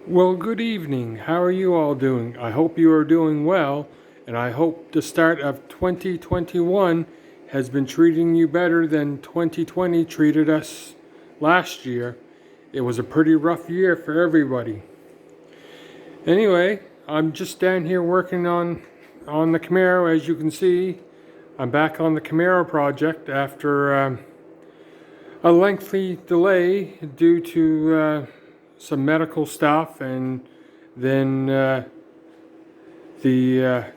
Well, good evening. How are you all doing? I hope you are doing well, and I hope the start of 2021 has been treating you better than 2020 treated us last year. It was a pretty rough year for everybody. Anyway, I'm just down here working on the Camaro. As you can see, I'm back on the Camaro project after a lengthy delay due to some medical stuff and then the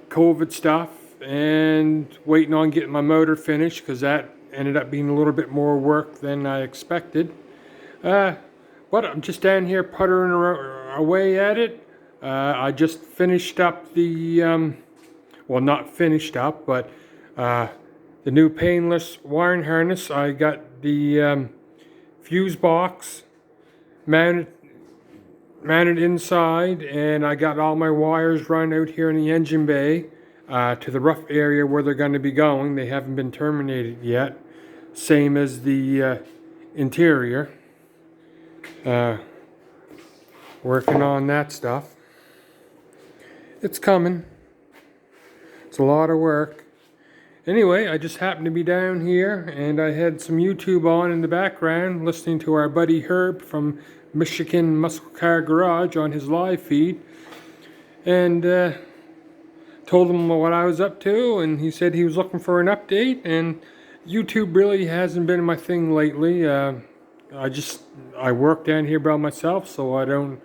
COVID stuff and waiting on getting my motor finished because that ended up being a little bit more work than I expected. But I'm just down here puttering away at it. I just finished up well, not finished up, but the new painless wiring harness. I got the fuse box mounted inside, and I got all my wires run out here in the engine bay to the rough area where they're going to be going. They haven't been terminated yet, same as the interior. Working on that stuff. It's coming. It's a lot of work. Anyway, I just happened to be down here and I had some YouTube on in the background listening to our buddy Herb from Michigan Muscle Car Garage on his live feed, and told him what I was up to, and he said he was looking for an update. And YouTube really hasn't been my thing lately. I work down here by myself, so I don't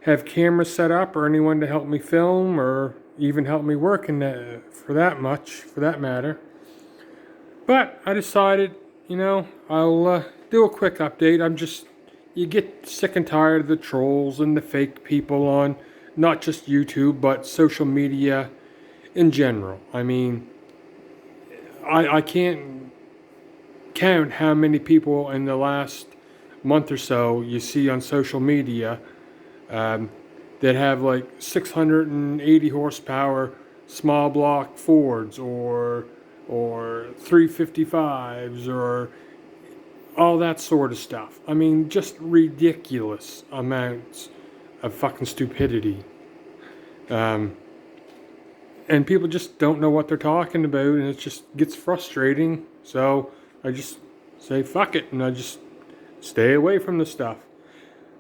have cameras set up or anyone to help me film or even help me work in that, for that matter. But I decided, I'll do a quick update. You get sick and tired of the trolls and the fake people on not just YouTube, but social media in general. I mean, I can't count how many people in the last month or so you see on social media that have like 680 horsepower small block Fords or 355s or all that sort of stuff. I mean, just ridiculous amounts of fucking stupidity. And people just don't know what they're talking about, and it just gets frustrating. So I just say fuck it, and I just stay away from the stuff.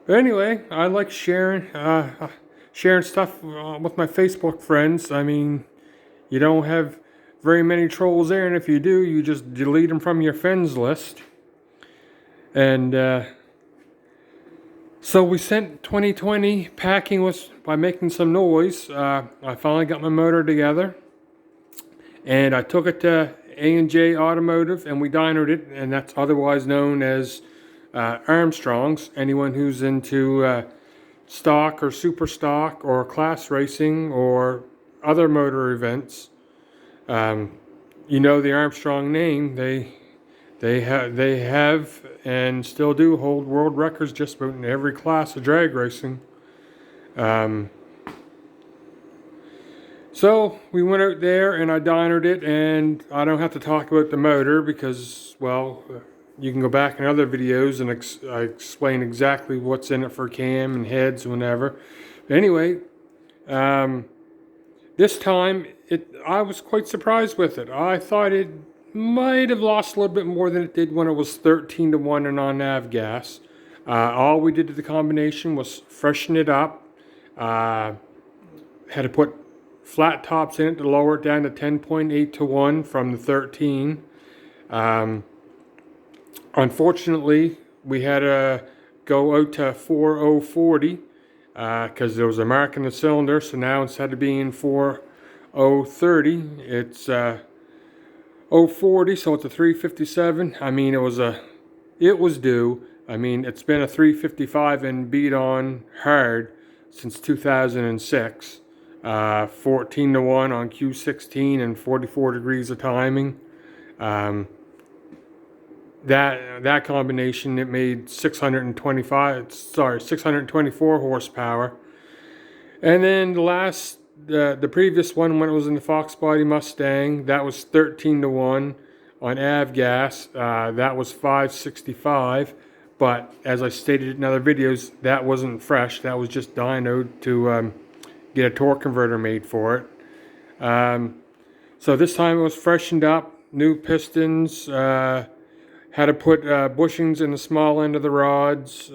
But anyway, I like sharing stuff with my Facebook friends. I mean, you don't have very many trolls there, and if you do, you just delete them from your friends list. And so we sent 2020 packing by making some noise. I finally got my motor together, and I took it to A&J Automotive, and we dynoed it, and that's otherwise known as Armstrong's. Anyone who's into stock or super stock or class racing or other motor events, the Armstrong name. They have and still do hold world records just about in every class of drag racing. So we went out there and I dynoed it, and I don't have to talk about the motor because, well, you can go back in other videos and I explain exactly what's in it for cam and heads whenever. But anyway, this time I was quite surprised with it. I thought it might have lost a little bit more than it did when it was 13-1 and on nav gas. All we did to the combination was freshen it up. Had to put flat tops in it to lower it down to 10.8-1 from the 13. Unfortunately, we had to go out to 4040 because there was a mark in the cylinder. So now instead of being 4030, it's 040. So it's a 357. I mean, it was due. I mean, it's been a 355 and beat on hard since 2006. 14-1 on Q16 and 44 degrees of timing. That combination, it made 624 horsepower. And then the previous one, when it was in the Fox Body Mustang, that was 13-1 on av gas. That was 565. But as I stated in other videos, that wasn't fresh. That was just dynoed to get a torque converter made for it. So this time it was freshened up, new pistons, had to put bushings in the small end of the rods,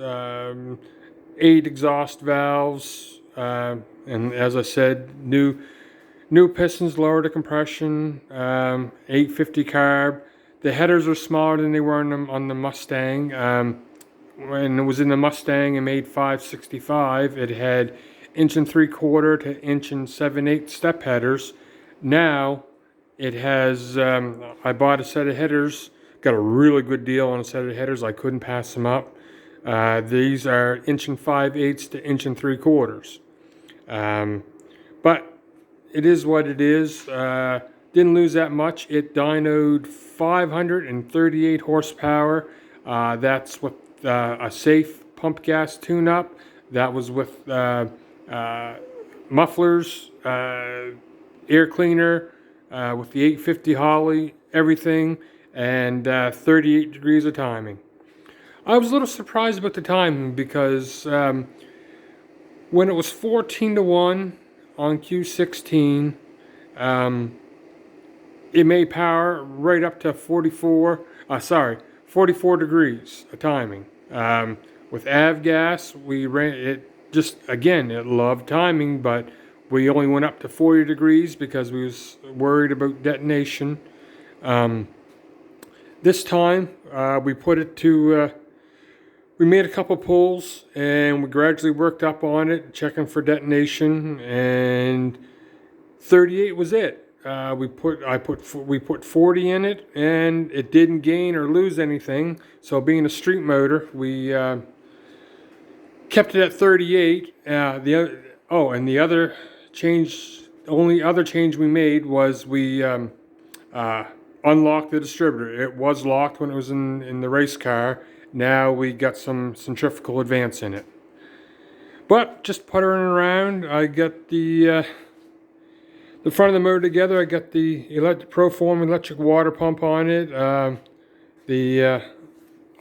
8 exhaust valves, and as I said, new pistons, lower the compression, 850 carb. The headers are smaller than they were on the Mustang. When it was in the Mustang and made 565, it had 1 3/4 to 1 7/8 step headers. Now it has, I bought a set of headers, got a really good deal on a set of headers. I couldn't pass them up. These are 1 5/8 to 1 3/4. But it is what it is. Didn't lose that much. It dynoed 538 horsepower. That's with a safe pump gas tune-up. That was with mufflers, air cleaner, with the 850 Holly, everything, and 38 degrees of timing. I was a little surprised about the timing because when it was 14-1 on Q16, it made power right up to 44 degrees of timing. With avgas, we ran it just, again, it loved timing, but we only went up to 40 degrees because we was worried about detonation. This time, we put it to, we made a couple pulls and we gradually worked up on it, checking for detonation, and 38 was it. We put 40 in it, and it didn't gain or lose anything. So being a street motor, we kept it at 38. And the other change, only other change we made was we unlocked the distributor. It was locked when it was in the race car. Now we got some centrifugal advance in it. But just puttering around, I got the front of the motor together. I got the Proform electric water pump on it, the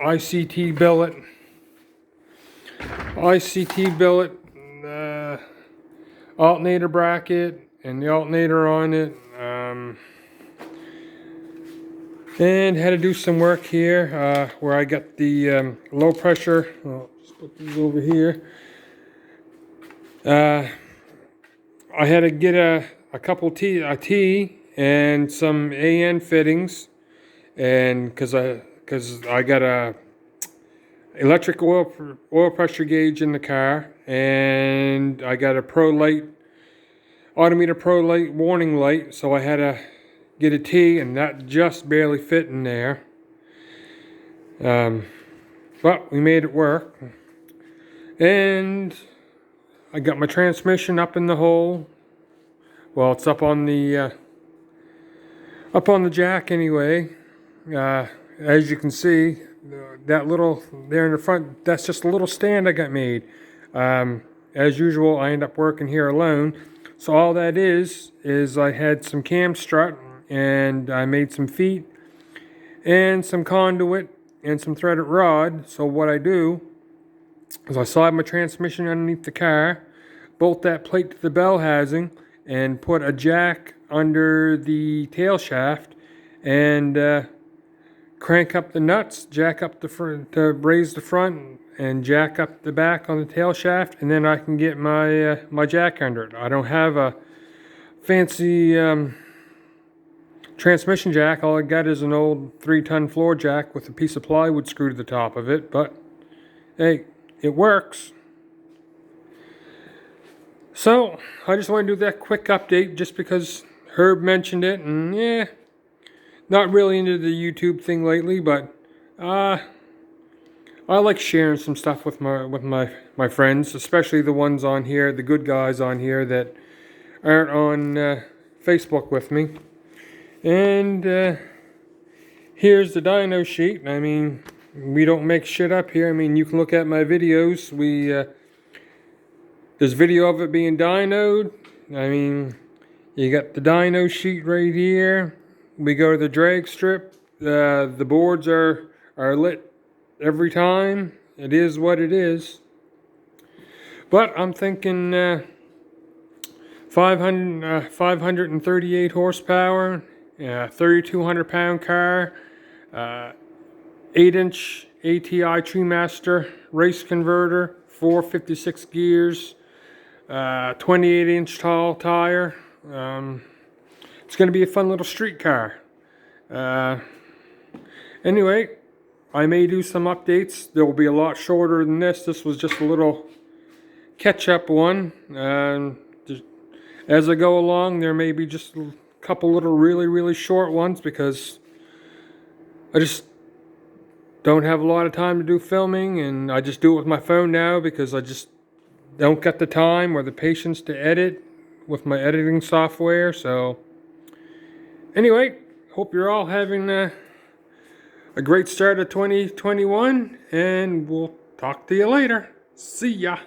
ICT billet, alternator bracket, and the alternator on it, and had to do some work here where I got the low pressure. I'll just put these over here. I had to get a couple T and some AN fittings, and because I got a electric oil pressure gauge in the car, and I got a Autometer Pro Light warning light, so I had to get a T, and that just barely fit in there. But we made it work, and I got my transmission up in the hole. Well, it's up on the jack anyway. As you can see, that little there in the front, that's just a little stand I got made. As usual, I end up working here alone. So all that is I had some cam strut, and I made some feet and some conduit and some threaded rod. So what I do is I slide my transmission underneath the car, bolt that plate to the bell housing, and put a jack under the tail shaft, and crank up the nuts, jack up the front to raise the front, and jack up the back on the tail shaft, and then I can get my my jack under it. I don't have a fancy transmission jack. All I got is an old 3-ton floor jack with a piece of plywood screwed to the top of it, but hey, it works. So I just want to do that quick update just because Herb mentioned it, and yeah, not really into the YouTube thing lately, but I like sharing some stuff with my friends, especially the ones on here, the good guys on here that aren't on Facebook with me. And here's the dyno sheet. I mean, we don't make shit up here. I mean, you can look at my videos. There's video of it being dynoed. I mean, you got the dyno sheet right here. We go to the drag strip. The boards are lit every time. It is what it is. But I'm thinking 538 horsepower, 3,200 pound car, 8-inch ATI Treemaster race converter, 456 gears, 28-inch tall tire. It's going to be a fun little street car. Anyway, I may do some updates. They will be a lot shorter than this. This was just a little catch-up one. As I go along, there may be just a couple little really short ones because I just don't have a lot of time to do filming, and I just do it with my phone now because I just don't get the time or the patience to edit with my editing software. So anyway, hope you're all having a great start of 2021, and we'll talk to you later. See ya.